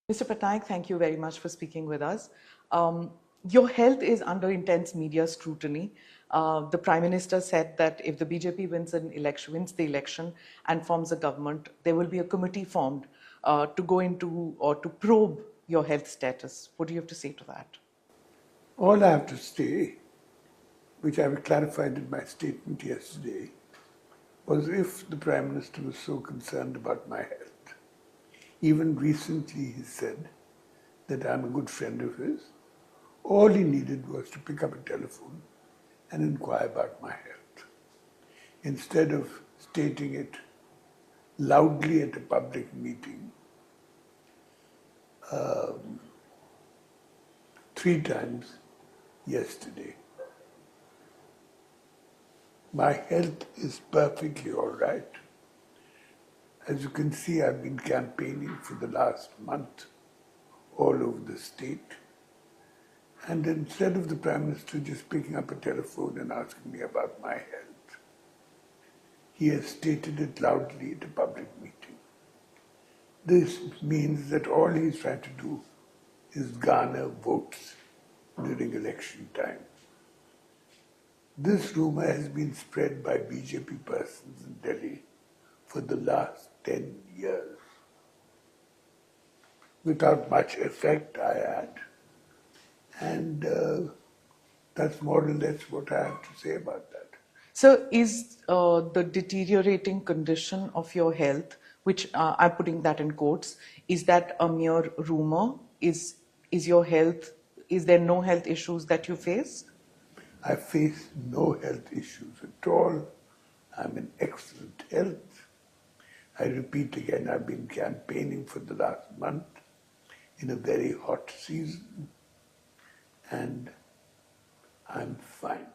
Mr. Patnaik, thank you very much for speaking with us. Your health is under intense media scrutiny. The Prime Minister said that if the BJP wins the election and forms a government, there will be a committee formed to go into or to probe your health status. What do you have to say to that? All I have to say, which I clarified in my statement yesterday, was if the Prime Minister was so concerned about my health, even recently he said that I'm a good friend of his, all he needed was to pick up a telephone and inquire about my health. Instead of stating it loudly at a public meeting, 3 times yesterday. My health is perfectly all right. As you can see, I've been campaigning for the last month all over the state. And instead of the Prime Minister just picking up a telephone and asking me about my health, he has stated it loudly at a public meeting. This means that all he's trying to do is garner votes during election time. This rumor has been spread by BJP persons in Delhi for the last 10 years. Without much effect, I add. And that's more or less what I have to say about that. So is the deteriorating condition of your health, which I'm putting that in quotes, is that a mere rumor? Is there no health issues that you face? I face no health issues at all. I'm in excellent health. I repeat again, I've been campaigning for the last month in a very hot season, and I'm fine.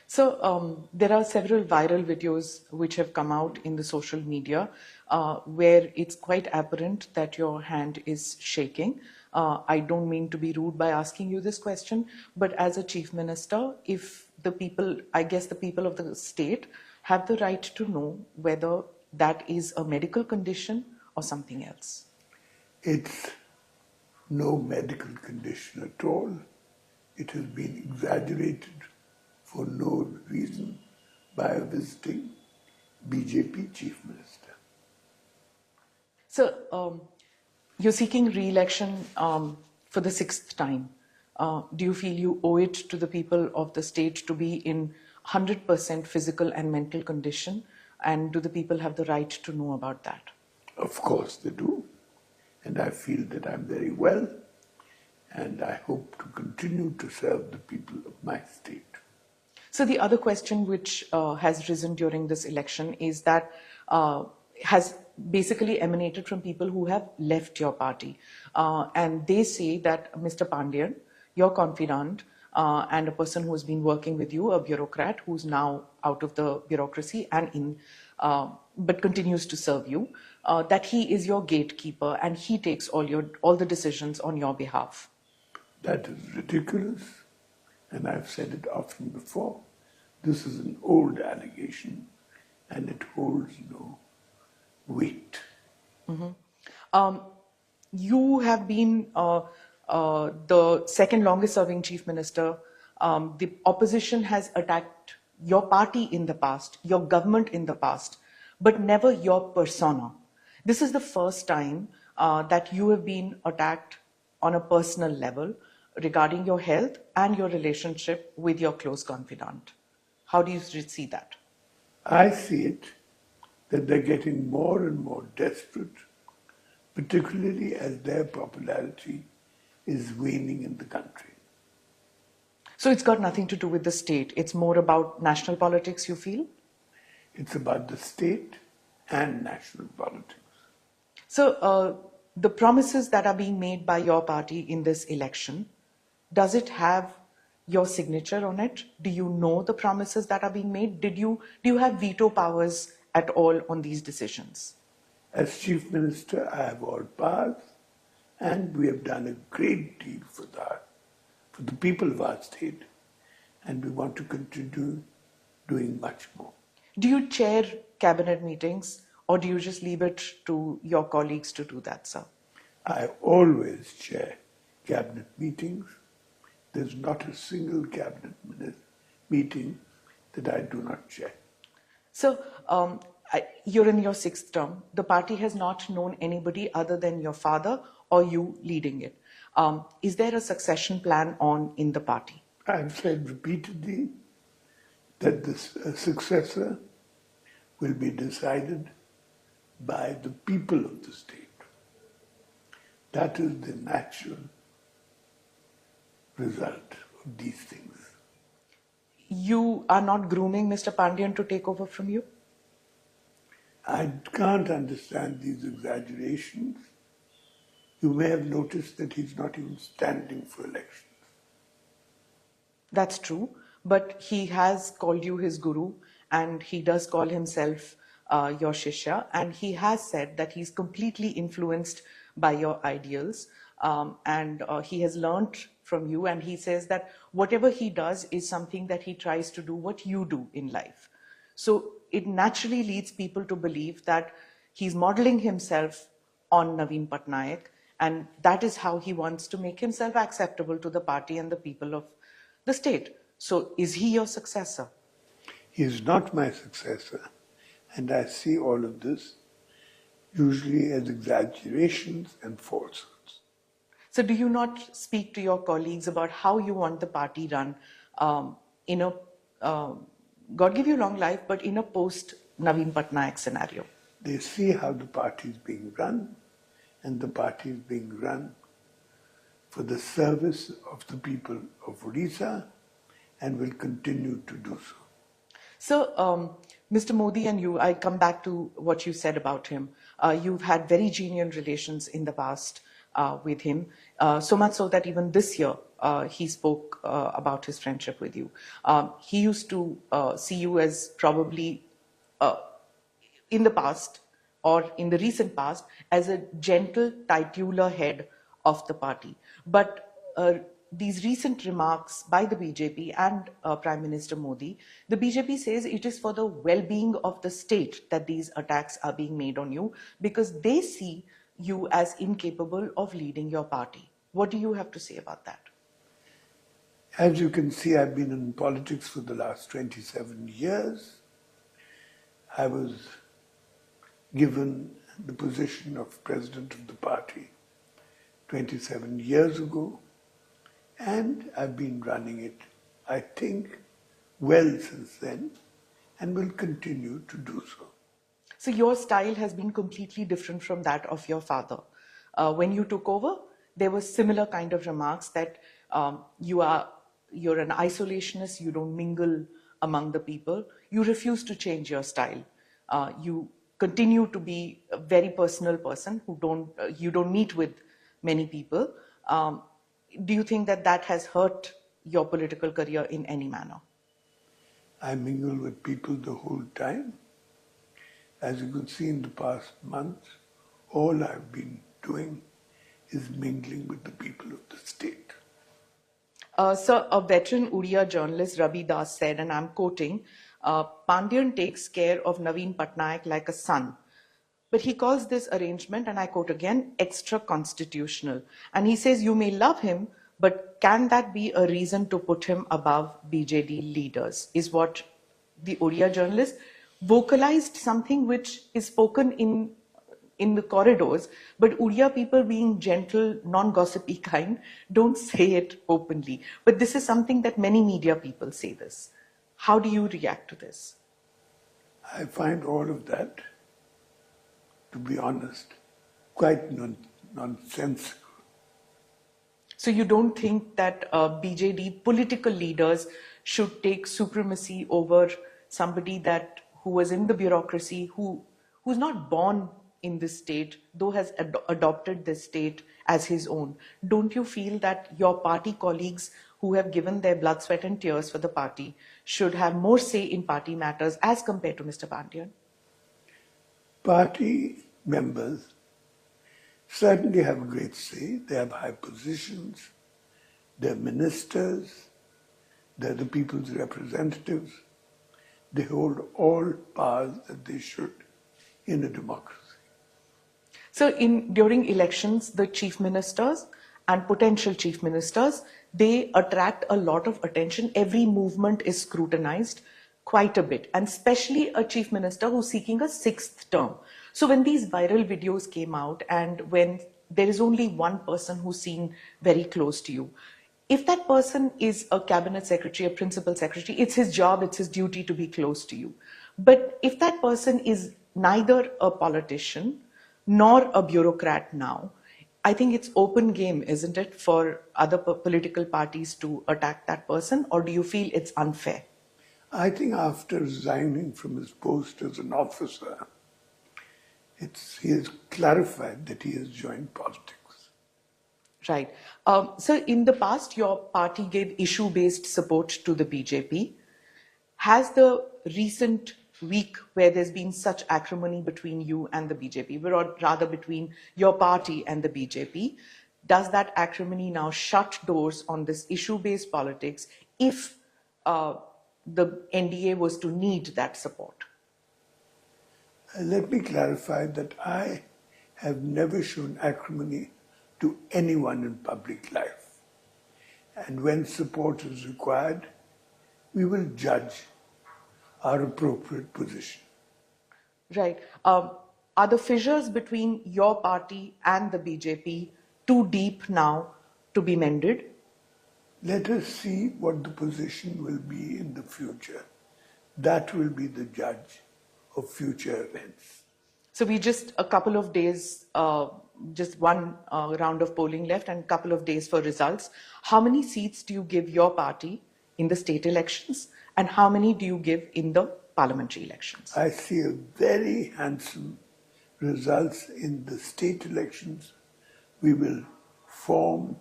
So there are several viral videos which have come out in the social media where it's quite apparent that your hand is shaking. I don't mean to be rude by asking you this question, but as a chief minister, if the people, I guess the people of the state have the right to know whether that is a medical condition or something else. It's no medical condition at all. It has been exaggerated for no reason by a visiting BJP chief minister. So you're seeking re-election for the 6th time. Do you feel you owe it to the people of the state to be in 100% physical and mental condition? And do the people have the right to know about that? Of course they do. And I feel that I'm very well. And I hope to continue to serve the people of my state. So the other question which has risen during this election is that has basically emanated from people who have left your party. And they say that Mr. Pandian, your confidant, and a person who has been working with you, a bureaucrat who's now out of the bureaucracy and but continues to serve you, that he is your gatekeeper and he takes all the decisions on your behalf. That is ridiculous, and I've said it often before. This is an old allegation, and it holds no weight. Mm-hmm. You have been the second longest serving chief minister. The opposition has attacked your party in the past, your government in the past, but never your persona. This is the first time that you have been attacked on a personal level regarding your health and your relationship with your close confidant. How do you see that? I see it that they're getting more and more desperate, particularly as their popularity is waning in the country. So it's got nothing to do with the state. It's more about national politics, you feel? It's about the state and national politics. So the promises that are being made by your party in this election, does it have your signature on it? Do you know the promises that are being made? Do you have veto powers at all on these decisions? As Chief Minister, I have all powers, and we have done a great deal for the people of our state, and we want to continue doing much more. Do you chair cabinet meetings, or do you just leave it to your colleagues to do that, sir? I always chair cabinet meetings. There's not a single cabinet meeting that I do not chair. So, you're in your sixth term. The party has not known anybody other than your father or you leading it. Is there a succession plan on in the party? I've said repeatedly that the successor will be decided by the people of the state. That is the natural result of these things. You are not grooming Mr. Pandian to take over from you? I can't understand these exaggerations. You may have noticed that he's not even standing for elections. That's true, but he has called you his guru and he does call himself your shishya, and he has said that he's completely influenced by your ideals, and he has learnt from you, and he says that whatever he does is something that he tries to do what you do in life. So it naturally leads people to believe that he's modeling himself on Naveen Patnaik, and that is how he wants to make himself acceptable to the party and the people of the state. So is he your successor? He is not my successor, and I see all of this usually as exaggerations and falsehoods. So do you not speak to your colleagues about how you want the party run in a, God give you long life, but in a post Naveen Patnaik scenario? They see how the party is being run, and the party is being run for the service of the people of Odisha and will continue to do so. So, Mr. Modi and you, I come back to what you said about him. You've had very genial relations in the past with him, so much so that even this year he spoke about his friendship with you. He used to see you as probably in the past or in the recent past as a gentle titular head of the party. But these recent remarks by the BJP and Prime Minister Modi, the BJP says it is for the well-being of the state that these attacks are being made on you because they see you as incapable of leading your party. What do you have to say about that? As you can see, I've been in politics for the last 27 years. I was given the position of president of the party 27 years ago, and I've been running it, I think, well since then, and will continue to do so. So your style has been completely different from that of your father. When you took over, there were similar kind of remarks that you're an isolationist, you don't mingle among the people, you refuse to change your style. You continue to be a very personal person who you don't meet with many people. Do you think that that has hurt your political career in any manner? I mingle with people the whole time. As you could see in the past month, all I've been doing is mingling with the people of the state. Sir, a veteran Odia journalist, Ravi Das, said, and I'm quoting, Pandian takes care of Naveen Patnaik like a son. But he calls this arrangement, and I quote again, extra constitutional. And he says, you may love him, but can that be a reason to put him above BJD leaders? Is what the Odia journalist vocalized, something which is spoken in the corridors, but Odia people, being gentle, non-gossipy kind, don't say it openly. But this is something that many media people say this. How do you react to this? I find all of that, to be honest, quite nonsensical. So you don't think that BJD political leaders should take supremacy over somebody who was in the bureaucracy, who's not born in this state, though has adopted this state as his own? Don't you feel that your party colleagues who have given their blood, sweat and tears for the party should have more say in party matters as compared to Mr. Pandian? Party members certainly have a great say. They have high positions. They're ministers. They're the people's representatives. They hold all powers that they should in a democracy. So during elections, the chief ministers and potential chief ministers, they attract a lot of attention. Every movement is scrutinized quite a bit, and especially a chief minister who's seeking a sixth term. So when these viral videos came out, and when there is only one person who's seen very close to you, if that person is a cabinet secretary, a principal secretary, it's his job, it's his duty to be close to you. But if that person is neither a politician nor a bureaucrat now, I think it's open game, isn't it, for other political parties to attack that person, or do you feel it's unfair? I think after resigning from his post as an officer, he has clarified that he has joined politics. Right. So in the past, your party gave issue-based support to the BJP. Has the recent week where there's been such acrimony between you and the BJP, or rather between your party and the BJP, does that acrimony now shut doors on this issue-based politics if the NDA was to need that support? Let me clarify that I have never shown acrimony to anyone in public life. And when support is required, we will judge our appropriate position. Right. Are the fissures between your party and the BJP too deep now to be mended? Let us see what the position will be in the future. That will be the judge of future events. So we just a couple of days, just one round of polling left and a couple of days for results. How many seats do you give your party in the state elections, and how many do you give in the parliamentary elections? I see a very handsome results in the state elections. We will form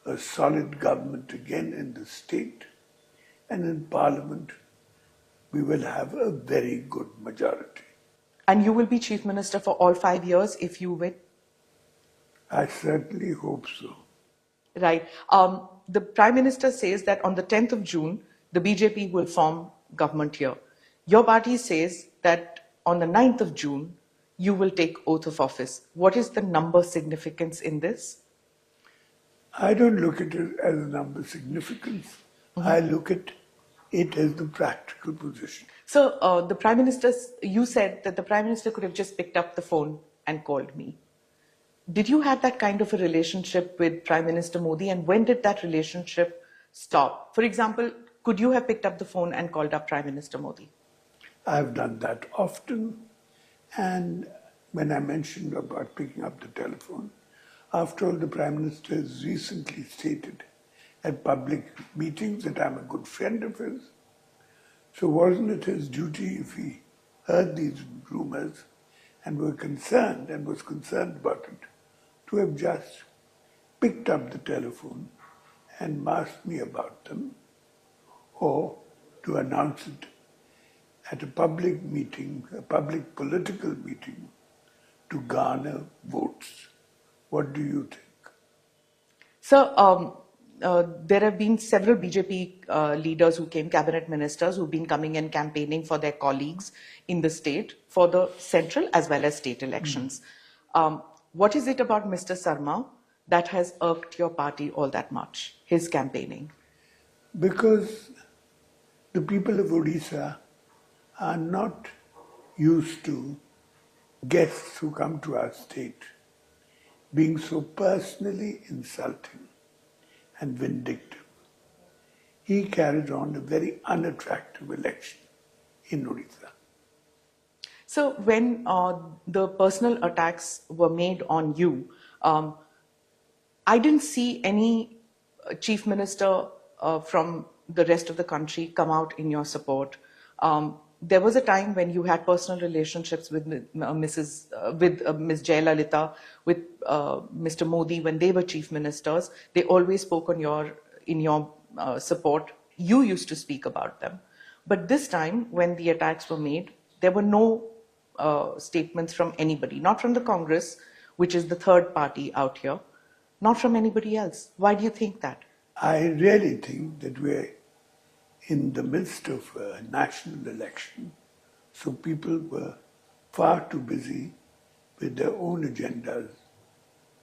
a solid government again in the state, and in parliament we will have a very good majority. And you will be chief minister for all 5 years if you win? I certainly hope so. Right. The Prime Minister says that on the 10th of June, the BJP will form government here. Your party says that on the 9th of June, you will take oath of office. What is the number significance in this? I don't look at it as a number significance. I look at it as the practical position. So the Prime Minister, you said that the Prime Minister could have just picked up the phone and called me. Did you have that kind of a relationship with Prime Minister Modi, and when did that relationship stop? For example, could you have picked up the phone and called up Prime Minister Modi? I've done that often, and when I mentioned about picking up the telephone, after all, the Prime Minister has recently stated at public meetings that I'm a good friend of his. So wasn't it his duty, if he heard these rumors and was concerned about it, to have just picked up the telephone and asked me about them, or to announce it at a public meeting, a public political meeting, to garner votes? What do you think? So there have been several BJP leaders who came, cabinet ministers, who've been coming and campaigning for their colleagues in the state for the central as well as state elections. What is it about Mr. Sarma that has irked your party all that much, his campaigning? Because the people of Odisha are not used to guests who come to our state being so personally insulting and vindictive. He carried on a very unattractive election in Odisha. So when the personal attacks were made on you, I didn't see any chief minister from the rest of the country come out in your support. There was a time when you had personal relationships with Ms. Jayalalitha, with Mr. Modi when they were chief ministers. They always spoke in your support. You used to speak about them. But this time, when the attacks were made, there were no statements from anybody, not from the Congress, which is the third party out here, not from anybody else. Why do you think that? I really think that we're in the midst of a national election, so people were far too busy with their own agendas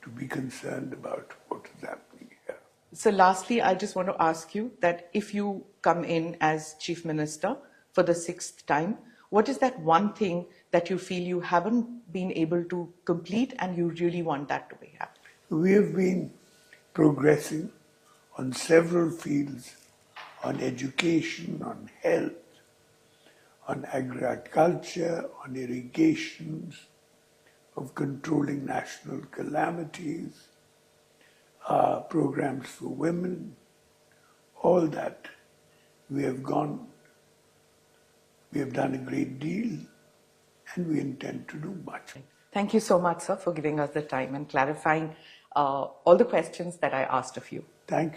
to be concerned about what is happening here. So lastly, I just want to ask you that if you come in as Chief Minister for the 6th time, what is that one thing that you feel you haven't been able to complete and you really want that to be happening? We have been progressing on several fields, on education, on health, on agriculture, on irrigations, of controlling national calamities, programs for women, all that. We have done a great deal, and we intend to do much. Thank you so much, sir, for giving us the time and clarifying all the questions that I asked of you. Thank you.